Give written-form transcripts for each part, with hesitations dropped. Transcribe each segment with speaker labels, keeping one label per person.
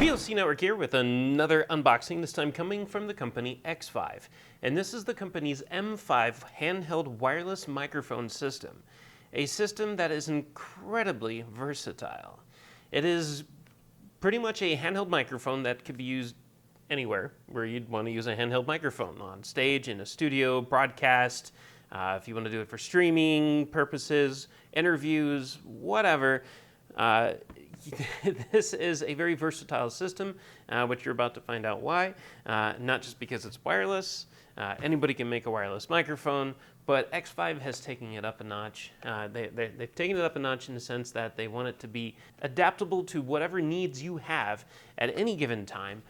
Speaker 1: VLC Network here with another unboxing, this time coming from the company Xvive. And this is the company's M5 handheld wireless microphone system. A system that is incredibly versatile. It is pretty much a handheld microphone that could be used anywhere where you'd want to use a handheld microphone, on stage, in a studio, broadcast, if you want to do it for streaming purposes, interviews, whatever. This is a very versatile system, which you're about to find out why. Not just because it's wireless, anybody can make a wireless microphone, but Xvive has taken it up a notch. They've taken it up a notch in the sense that they want it to be adaptable to whatever needs you have at any given time,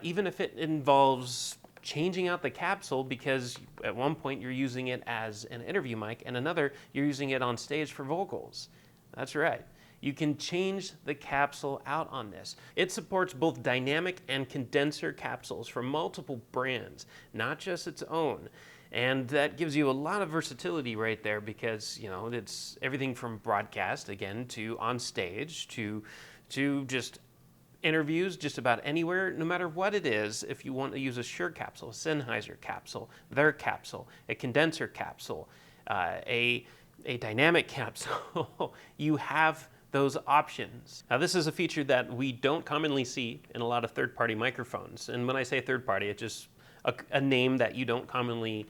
Speaker 1: even if it involves changing out the capsule because at one point you're using it as an interview mic and another you're using it on stage for vocals. That's right. You can change the capsule out on this. It supports both dynamic and condenser capsules from multiple brands, not just its own. And that gives you a lot of versatility right there because, you know, it's everything from broadcast, again, to on stage, to just interviews just about anywhere, no matter what it is. If you want to use a Shure capsule, a Sennheiser capsule, their capsule, a condenser capsule, a dynamic capsule, you have those options. Now, this is a feature that we don't commonly see in a lot of third-party microphones. And when I say third-party, it's just a name that you don't commonly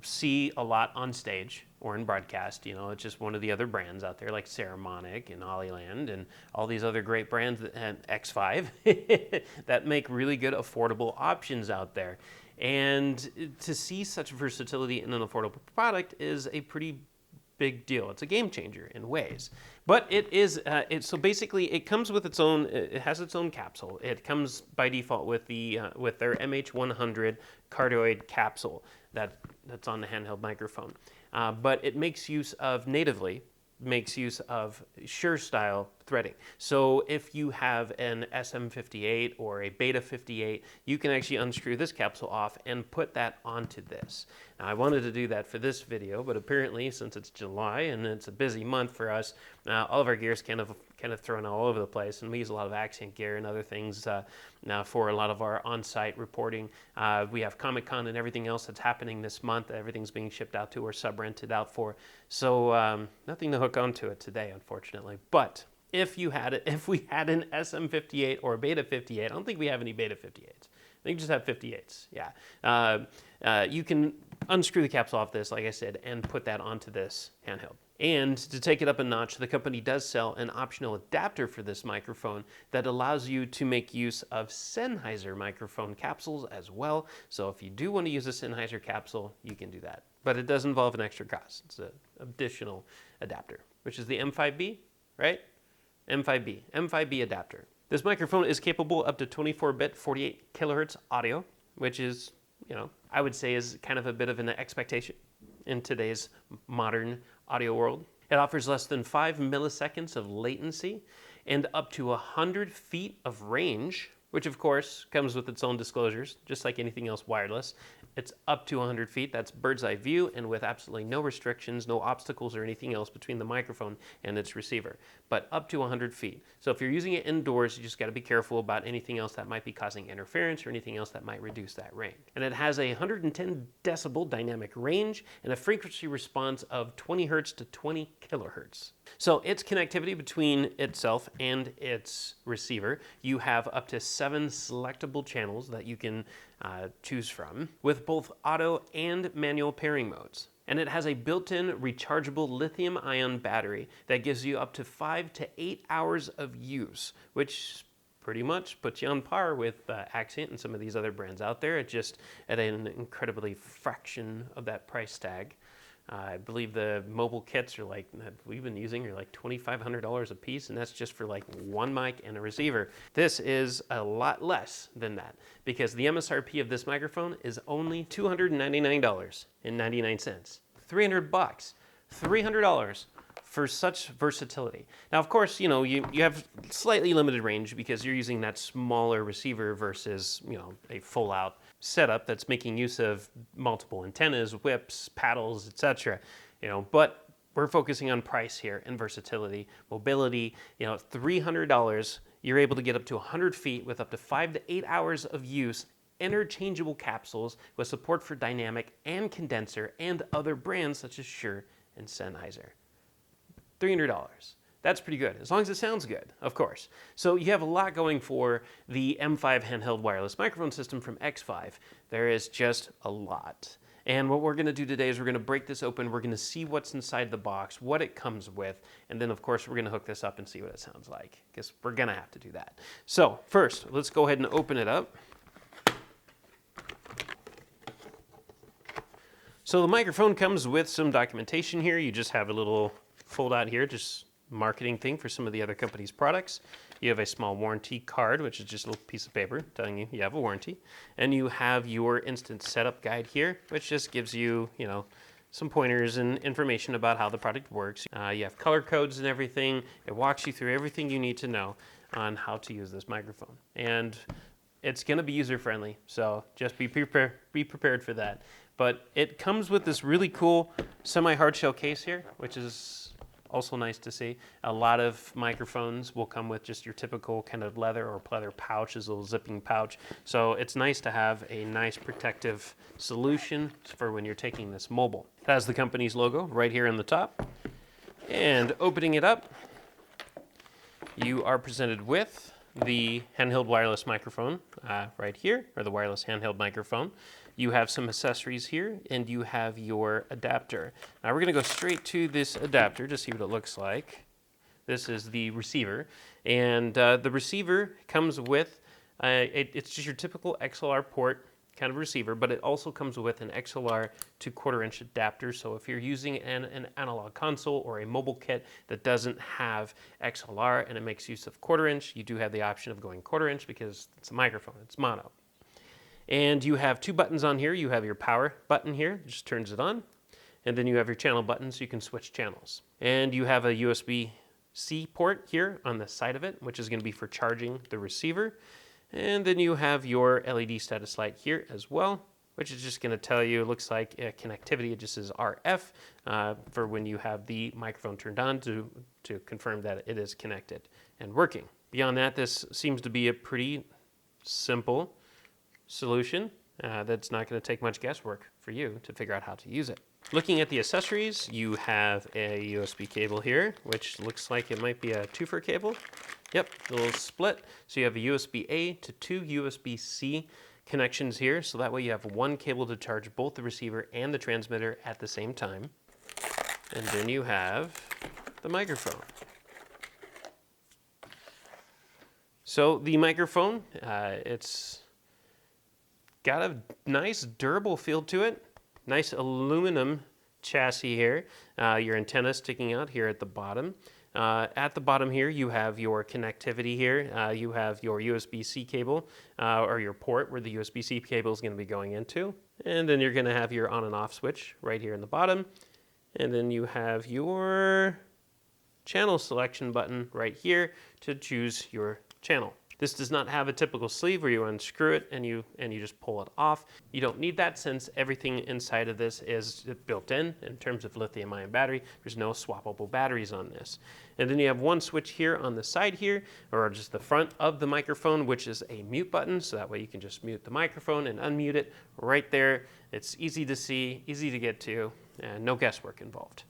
Speaker 1: see a lot on stage or in broadcast. You know, it's just one of the other brands out there like Ceramonic and Hollyland and all these other great brands and Xvive that make really good affordable options out there. And to see such versatility in an affordable product is a pretty big deal. It's a game changer in ways. But it is, so basically it comes with its own, it has its own capsule. It comes by default with with their MH100 cardioid capsule that's on the handheld microphone. But it makes use of Shure-style threading. So if you have an SM58 or a Beta 58, you can actually unscrew this capsule off and put that onto this. Now, I wanted to do that for this video, but apparently since it's July and it's a busy month for us, all of our gear is kind of thrown all over the place, and we use a lot of accent gear and other things now for a lot of our on-site reporting. We have Comic-Con and everything else that's happening this month. Everything's being shipped out to or sub-rented out for. So nothing to hook onto it today, unfortunately. But if we had an SM58 or a Beta 58, I don't think we have any Beta 58s. I think we just have 58s, yeah. You can unscrew the capsule off this, like I said, and put that onto this handheld. And to take it up a notch, the company does sell an optional adapter for this microphone that allows you to make use of Sennheiser microphone capsules as well. So if you do want to use a Sennheiser capsule, you can do that. But it does involve an extra cost. It's an additional adapter, which is the M5B, right? M5B adapter. This microphone is capable up to 24-bit 48 kilohertz audio, which is, you know, I would say is kind of a bit of an expectation in today's modern audio world. It offers less than 5 milliseconds of latency and up to 100 feet of range, which of course comes with its own disclosures, just like anything else wireless. It's up to 100 feet, that's bird's eye view, and with absolutely no restrictions, no obstacles or anything else between the microphone and its receiver, but up to 100 feet. So if you're using it indoors, you just gotta be careful about anything else that might be causing interference or anything else that might reduce that range. And it has a 110 decibel dynamic range and a frequency response of 20 hertz to 20 kilohertz. So its connectivity between itself and its receiver, you have up to 7 selectable channels that you can choose from, with both auto and manual pairing modes. And it has a built-in rechargeable lithium-ion battery that gives you up to 5 to 8 hours of use, which pretty much puts you on par with Accent and some of these other brands out there. It's just at an incredibly fraction of that price tag. I believe the mobile kits are like, that we've been using are like $2,500 a piece, and that's just for like one mic and a receiver. This is a lot less than that because the MSRP of this microphone is only $299.99. $300, $300 for such versatility. Now, of course, you know, you have slightly limited range because you're using that smaller receiver versus, you know, a full-out setup that's making use of multiple antennas, whips, paddles, etc. You know, but we're focusing on price here and versatility, mobility. You know, $300 you're able to get up to 100 feet with up to 5 to 8 hours of use, interchangeable capsules with support for dynamic and condenser and other brands such as Shure and Sennheiser. $300. That's pretty good, as long as it sounds good, of course. So you have a lot going for the M5 handheld wireless microphone system from Xvive. There is just a lot. And what we're gonna do today is we're gonna break this open, we're gonna see what's inside the box, what it comes with, and then of course we're gonna hook this up and see what it sounds like, because we're gonna have to do that. So first, let's go ahead and open it up. So the microphone comes with some documentation here. You just have a little fold out here, just marketing thing for some of the other company's products. You have a small warranty card, which is just a little piece of paper telling you you have a warranty. And you have your instant setup guide here, which just gives you, some pointers and information about how the product works. You have color codes and everything. It walks you through everything you need to know on how to use this microphone. And it's gonna be user-friendly, so just be prepared for that. But it comes with this really cool semi-hard shell case here, which is also nice to see. A lot of microphones will come with just your typical kind of leather or pleather pouch, this little zipping pouch. So it's nice to have a nice protective solution for when you're taking this mobile. It has the company's logo right here on the top. And opening it up, you are presented with the handheld wireless microphone right here, or the wireless handheld microphone. You have some accessories here, and you have your adapter. Now we're gonna go straight to this adapter to see what it looks like. This is the receiver, and the receiver comes with, it's just your typical XLR port kind of receiver, but it also comes with an XLR to 1/4-inch adapter. So if you're using an analog console or a mobile kit that doesn't have XLR and it makes use of 1/4-inch, you do have the option of going 1/4-inch because it's a microphone, it's mono. And you have 2 buttons on here. You have your power button here, it just turns it on. And then you have your channel button so you can switch channels. And you have a USB-C port here on the side of it, which is gonna be for charging the receiver. And then you have your LED status light here as well, which is just gonna tell you, it looks like connectivity, it just says RF for when you have the microphone turned on to confirm that it is connected and working. Beyond that, this seems to be a pretty simple solution that's not going to take much guesswork for you to figure out how to use it. Looking at the accessories, you have a USB cable here, which looks like it might be a 2-fer cable. Yep, a little split. So you have a USB-A to 2 USB-C connections here, so that way you have one cable to charge both the receiver and the transmitter at the same time. And then you have the microphone. So the microphone, it's got a nice durable feel to it. Nice aluminum chassis here. Your antenna sticking out here at the bottom. At the bottom here, you have your connectivity here. You have your USB-C cable, or your port where the USB-C cable is going to be going into. And then you're going to have your on and off switch right here in the bottom. And then you have your channel selection button right here to choose your channel. This does not have a typical sleeve where you unscrew it and you just pull it off. You don't need that since everything inside of this is built in terms of lithium-ion battery. There's no swappable batteries on this. And then you have one switch here on the side here, or just the front of the microphone, which is a mute button. So that way you can just mute the microphone and unmute it right there. It's easy to see, easy to get to, and no guesswork involved.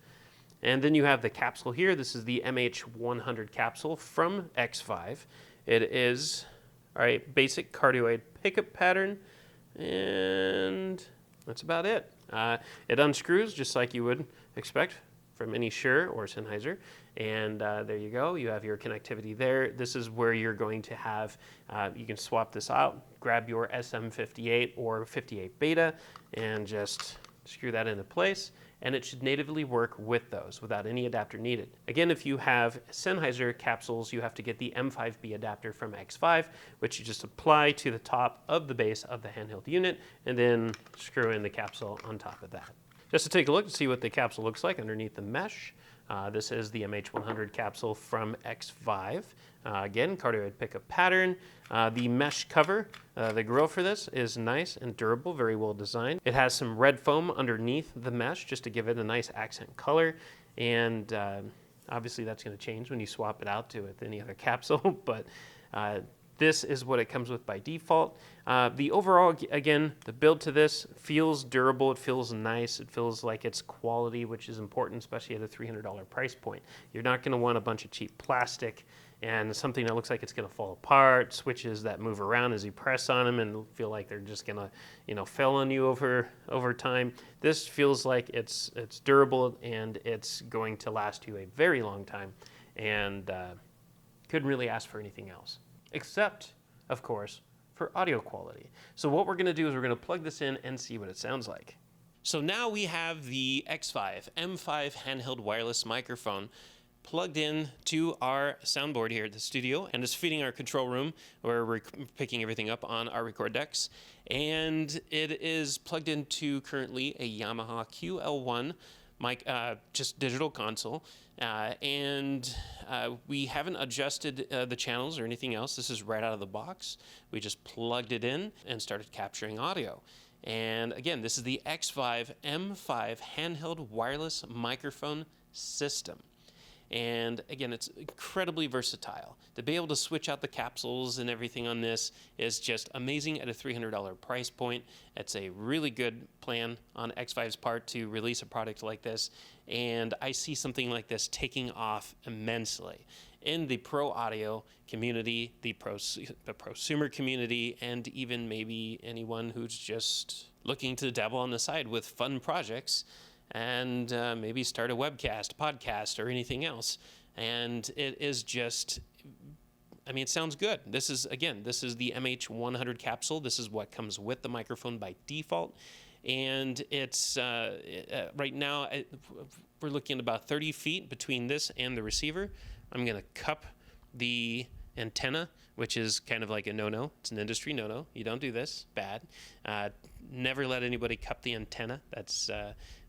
Speaker 1: And then you have the capsule here. This is the MH100 capsule from Xvive. It is a basic cardioid pickup pattern, and that's about it. It unscrews just like you would expect from any Shure or Sennheiser, and there you go. You have your connectivity there. This is where you're going to have, you can swap this out, grab your SM58 or 58 beta, and just screw that into place, and it should natively work with those without any adapter needed. Again, if you have Sennheiser capsules, you have to get the M5B adapter from Xvive, which you just apply to the top of the base of the handheld unit, and then screw in the capsule on top of that. Just to take a look and see what the capsule looks like underneath the mesh. This is the MH100 capsule from Xvive. Again, cardioid pickup pattern. The mesh cover, the grill for this is nice and durable, very well designed. It has some red foam underneath the mesh just to give it a nice accent color. And Obviously that's going to change when you swap it out to with any other capsule, but this is what it comes with by default. The overall, again, the build to this feels durable, it feels nice, it feels like it's quality, which is important, especially at a $300 price point. You're not going to want a bunch of cheap plastic and something that looks like it's going to fall apart, switches that move around as you press on them and feel like they're just going to, you know, fail on you over time. This feels like it's durable and it's going to last you a very long time, and couldn't really ask for anything else, except, of course, for audio quality. So what we're going to do is we're going to plug this in and see what it sounds like. So now we have the Xvive M5 handheld wireless microphone plugged in to our soundboard here at the studio, and it's feeding our control room where we're picking everything up on our record decks. And it is plugged into currently a Yamaha QL1 mic, just digital console. And we haven't adjusted the channels or anything else. This is right out of the box. We just plugged it in and started capturing audio. And again, this is the Xvive M5 handheld wireless microphone system. And again, it's incredibly versatile. To be able to switch out the capsules and everything on this is just amazing at a $300 price point. It's a really good plan on Xvive's part to release a product like this. And I see something like this taking off immensely in the pro audio community, the prosumer community, and even maybe anyone who's just looking to dabble on the side with fun projects and maybe start a webcast, podcast, or anything else. And it is just, I mean, it sounds good. This is, again, this is the MH100 capsule. This is what comes with the microphone by default. And it's, right now, we're looking at about 30 feet between this and the receiver. I'm going to cup the antenna, which is kind of like a no-no. It's an industry no-no. You don't do this. Bad. Never let anybody cup the antenna. That's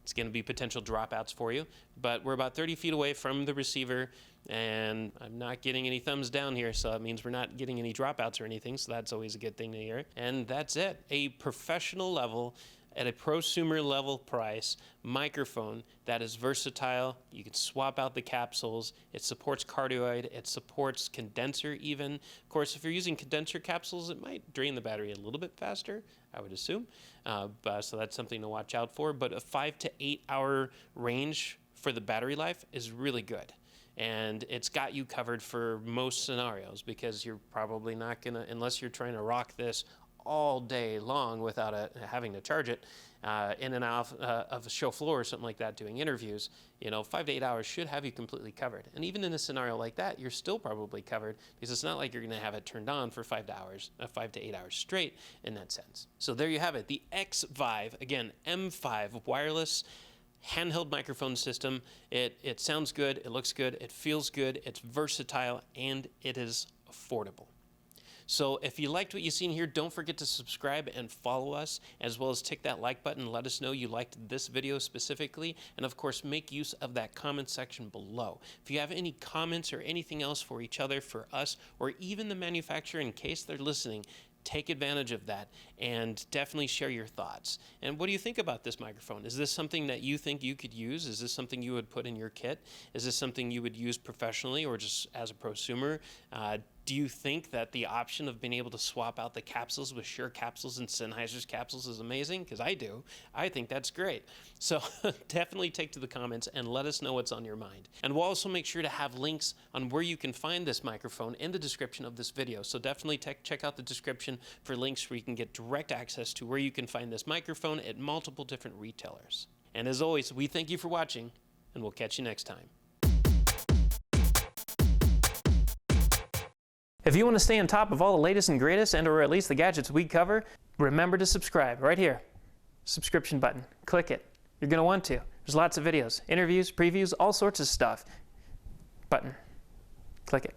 Speaker 1: it's going to be potential dropouts for you. But we're about 30 feet away from the receiver, and I'm not getting any thumbs down here, so that means we're not getting any dropouts or anything, so that's always a good thing to hear. And that's it. A professional level, at a prosumer level price, microphone that is versatile. You can swap out the capsules. It supports cardioid. It supports condenser even. Of course, if you're using condenser capsules, it might drain the battery a little bit faster, I would assume. So that's something to watch out for. But a 5 to 8 hour range for the battery life is really good. And it's got you covered for most scenarios, because you're probably not going to, unless you're trying to rock this all day long without having to charge it in and out of a show floor or something like that doing interviews, you know, 5 to 8 hours should have you completely covered. And even in a scenario like that, you're still probably covered, because it's not like you're going to have it turned on for 5 to 8 hours straight in that sense. So there you have it, the Xvive, again, M5 wireless handheld microphone system. It sounds good, it looks good, it feels good, it's versatile, and it is affordable. So if you liked what you've seen here, don't forget to subscribe and follow us, as well as tick that like button. Let us know you liked this video specifically. And of course, make use of that comment section below. If you have any comments or anything else for each other, for us, or even the manufacturer in case they're listening, take advantage of that and definitely share your thoughts. And what do you think about this microphone? Is this something that you think you could use? Is this something you would put in your kit? Is this something you would use professionally or just as a prosumer? Do you think that the option of being able to swap out the capsules with Shure capsules and Sennheiser's capsules is amazing? Because I do. I think that's great. So definitely take to the comments and let us know what's on your mind. And we'll also make sure to have links on where you can find this microphone in the description of this video. So definitely check out the description for links where you can get direct access to where you can find this microphone at multiple different retailers. And as always, we thank you for watching, and we'll catch you next time. If you want to stay on top of all the latest and greatest, and or at least the gadgets we cover, remember to subscribe right here. Subscription button. Click it. You're going to want to. There's lots of videos, interviews, previews, all sorts of stuff. Button. Click it.